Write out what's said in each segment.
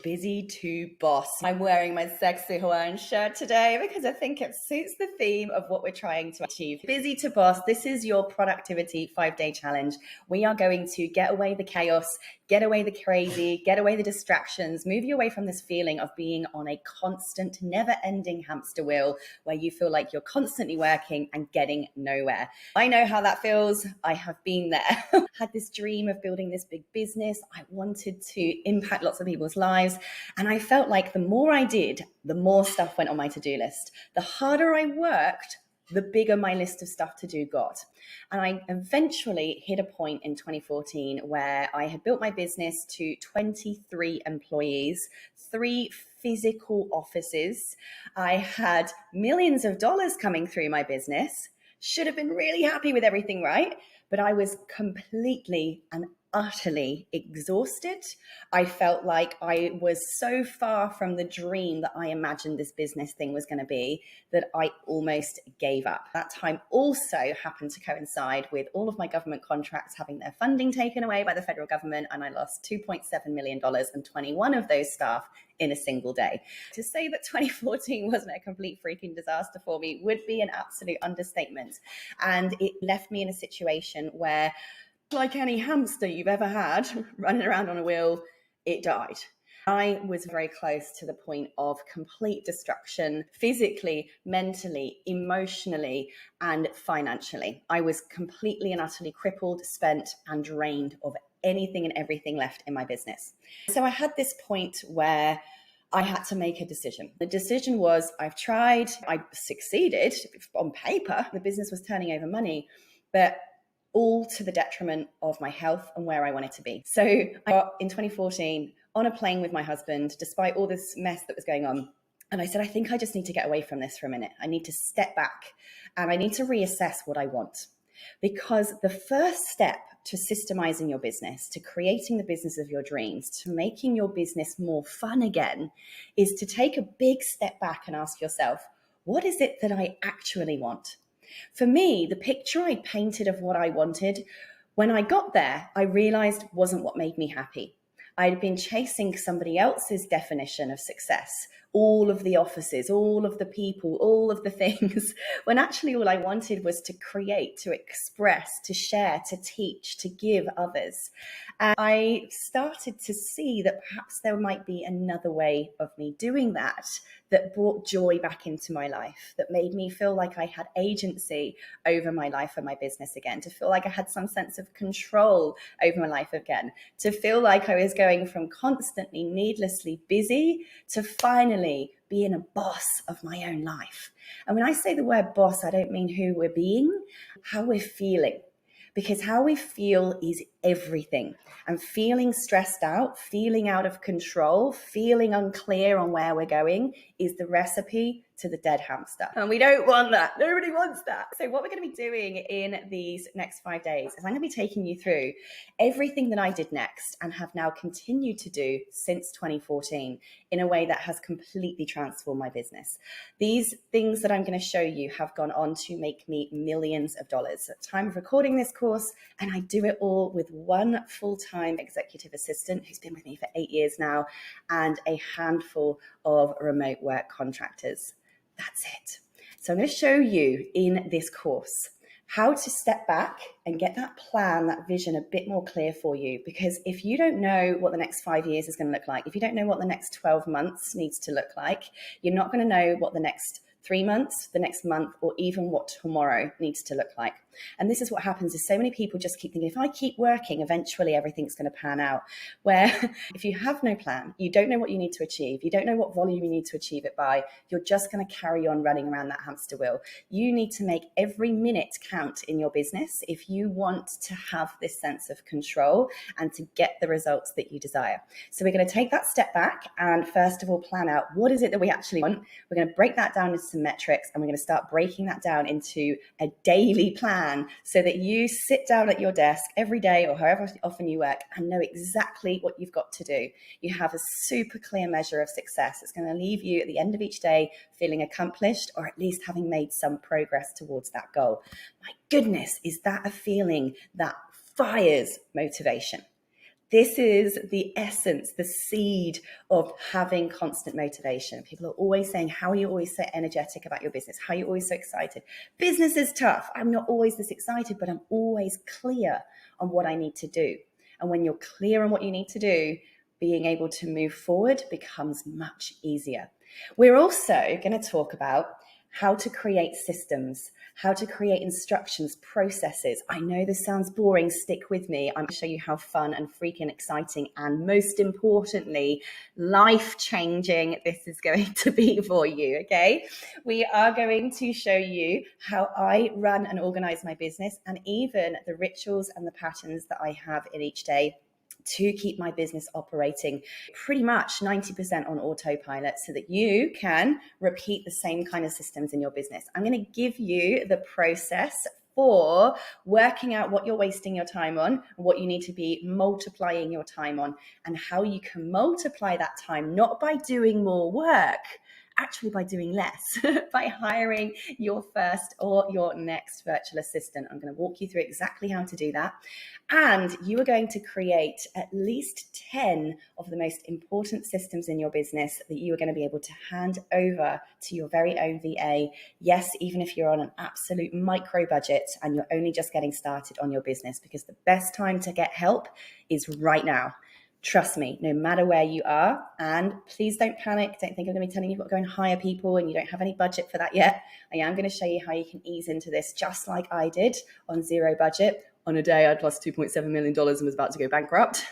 Busy to boss. I'm wearing my sexy Hawaiian shirt today because I think it suits the theme of what we're trying to achieve. Busy to boss. This is your productivity 5-day challenge. We are going to get away the chaos, get away the crazy, get away the distractions, move you away from this feeling of being on a constant, never-ending hamster wheel where you feel like you're constantly working and getting nowhere. I know how that feels. I have been there. Had this dream of building this big business. I wanted to impact lots of people's lives. And I felt like the more I did, the more stuff went on my to-do list. The harder I worked, the bigger my list of stuff to do got. And I eventually hit a point in 2014 where I had built my business to 23 employees, 3 physical offices. I had millions of dollars coming through my business. Should have been really happy with everything, right? But I was completely and utterly exhausted. I felt like I was so far from the dream that I imagined this business thing was going to be that I almost gave up. That time also happened to coincide with all of my government contracts having their funding taken away by the federal government, and I lost $2.7 million and 21 of those staff in a single day. To say that 2014 wasn't a complete freaking disaster for me would be an absolute understatement. And it left me in a situation where, like any hamster you've ever had running around on a wheel, it died. I was very close to the point of complete destruction, physically, mentally, emotionally, and financially. I was completely and utterly crippled, spent, and drained of anything and everything left in my business. So I had this point where I had to make a decision. The decision was, I've tried, I succeeded on paper, the business was turning over money, but all to the detriment of my health and where I wanted to be. So I got in 2014 on a plane with my husband, despite all this mess that was going on. And I said, I think I just need to get away from this for a minute. I need to step back and I need to reassess what I want. Because the first step to systemizing your business, to creating the business of your dreams, to making your business more fun again, is to take a big step back and ask yourself, what is it that I actually want? For me, the picture I painted of what I wanted, when I got there, I realized wasn't what made me happy. I'd been chasing somebody else's definition of success, all of the offices, all of the people, all of the things, when actually all I wanted was to create, to express, to share, to teach, to give others. And I started to see that perhaps there might be another way of me doing that, that brought joy back into my life, that made me feel like I had agency over my life and my business again, to feel like I had some sense of control over my life again, to feel like I was going from constantly needlessly busy to finally being a boss of my own life. And when I say the word boss, I don't mean who we're being, how we're feeling. Because how we feel is everything. And feeling stressed out, feeling out of control, feeling unclear on where we're going is the recipe to the dead hamster. And we don't want that. Nobody wants that. So what we're going to be doing in these next 5 days is I'm going to be taking you through everything that I did next and have now continued to do since 2014 in a way that has completely transformed my business. These things that I'm going to show you have gone on to make me millions of dollars at the time of recording this course, and I do it all with one full-time executive assistant who's been with me for 8 years now and a handful of remote work contractors. That's it. So I'm going to show you in this course how to step back and get that plan, that vision a bit more clear for you. Because if you don't know what the next 5 years is going to look like, if you don't know what the next 12 months needs to look like, you're not going to know what the next 3 months, the next month, or even what tomorrow needs to look like. And this is what happens is so many people just keep thinking, if I keep working, eventually everything's going to pan out. Where if you have no plan, you don't know what you need to achieve, you don't know what volume you need to achieve it by, you're just going to carry on running around that hamster wheel. You need to make every minute count in your business if you want to have this sense of control and to get the results that you desire. So we're going to take that step back and first of all plan out what is it that we actually want. We're going to break that down into some metrics, and we're going to start breaking that down into a daily plan so that you sit down at your desk every day or however often you work and know exactly what you've got to do. You have a super clear measure of success. It's going to leave you at the end of each day feeling accomplished, or at least having made some progress towards that goal. My goodness, is that a feeling that fires motivation? This is the essence, the seed of having constant motivation. People are always saying, how are you always so energetic about your business? How are you always so excited? Business is tough. I'm not always this excited, but I'm always clear on what I need to do. And when you're clear on what you need to do, being able to move forward becomes much easier. We're also going to talk about how to create systems, how to create instructions, processes. I know this sounds boring, stick with me. I'm going to show you how fun and freaking exciting and most importantly, life-changing this is going to be for you, okay? We are going to show you how I run and organize my business and even the rituals and the patterns that I have in each day to keep my business operating pretty much 90% on autopilot so that you can repeat the same kind of systems in your business. I'm going to give you the process for working out what you're wasting your time on, what you need to be multiplying your time on, and how you can multiply that time, not by doing more work, actually by doing less, by hiring your first or your next virtual assistant. I'm going to walk you through exactly how to do that. And you are going to create at least 10 of the most important systems in your business that you are going to be able to hand over to your very own VA. Yes, even if you're on an absolute micro budget and you're only just getting started on your business, because the best time to get help is right now. Trust me, no matter where you are. And please don't panic. Don't think I'm going to be telling you what to go and hire people and you don't have any budget for that yet. I am going to show you how you can ease into this just like I did on zero budget. On a day, I'd lost $2.7 million and was about to go bankrupt.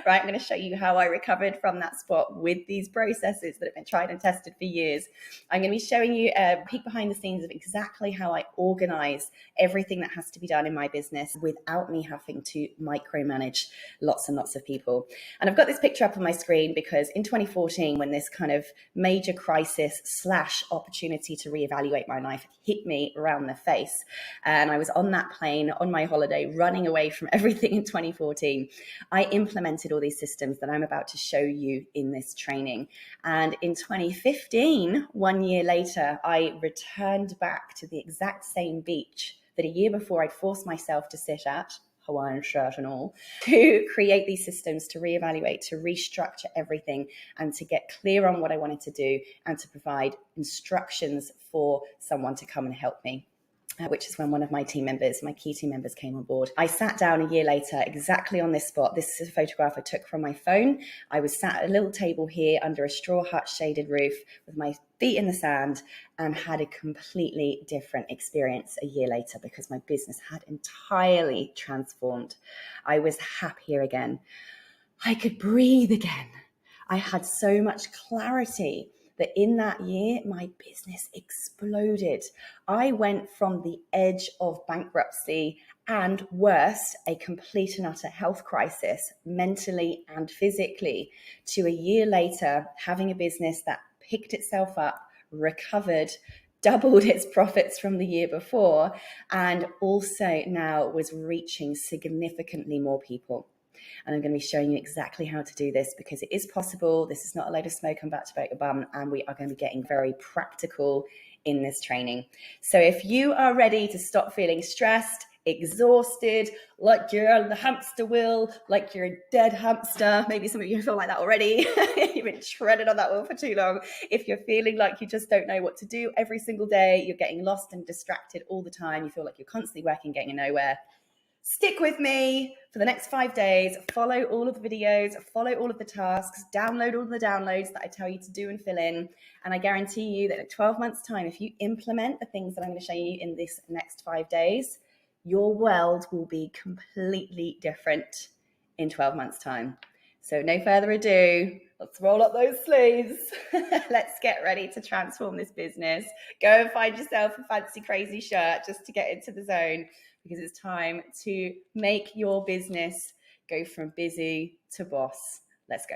Right, I'm going to show you how I recovered from that spot with these processes that have been tried and tested for years. I'm going to be showing you a peek behind the scenes of exactly how I organize everything that has to be done in my business without me having to micromanage lots and lots of people. And I've got this picture up on my screen because in 2014, when this kind of major crisis / opportunity to reevaluate my life hit me around the face, and I was on that plane on my holiday, running away from everything in 2014, I implemented all these systems that I'm about to show you in this training. And in 2015, 1 year later, I returned back to the exact same beach that a year before I'd forced myself to sit at, Hawaiian shirt and all, to create these systems, to reevaluate, to restructure everything, and to get clear on what I wanted to do and to provide instructions for someone to come and help me. Which is when one of my team members, my key team members, came on board. I sat down a year later exactly on this spot. This is a photograph I took from my phone. I was sat at a little table here under a straw hut shaded roof with my feet in the sand and had a completely different experience a year later because my business had entirely transformed. I was happier again. I could breathe again. I had so much clarity that in that year, my business exploded. I went from the edge of bankruptcy and worse, a complete and utter health crisis, mentally and physically, to a year later, having a business that picked itself up, recovered, doubled its profits from the year before, and also now was reaching significantly more people. And I'm going to be showing you exactly how to do this because it is possible. This is not a load of smoke I'm about to bake your bum, and we are going to be getting very practical in this training. So if you are ready to stop feeling stressed, exhausted, like you're on the hamster wheel, like you're a dead hamster, maybe some of you feel like that already. You've been treading on that wheel for too long. If you're feeling like you just don't know what to do every single day, you're getting lost and distracted all the time, you feel like you're constantly working, getting nowhere, stick with me for the next 5 days, follow all of the videos, follow all of the tasks, download all of the downloads that I tell you to do and fill in. And I guarantee you that in 12 months' time, if you implement the things that I'm going to show you in this next 5 days, your world will be completely different in 12 months' time. So no further ado, let's roll up those sleeves. Let's get ready to transform this business. Go and find yourself a fancy, crazy shirt just to get into the zone, because it's time to make your business go from busy to boss. Let's go.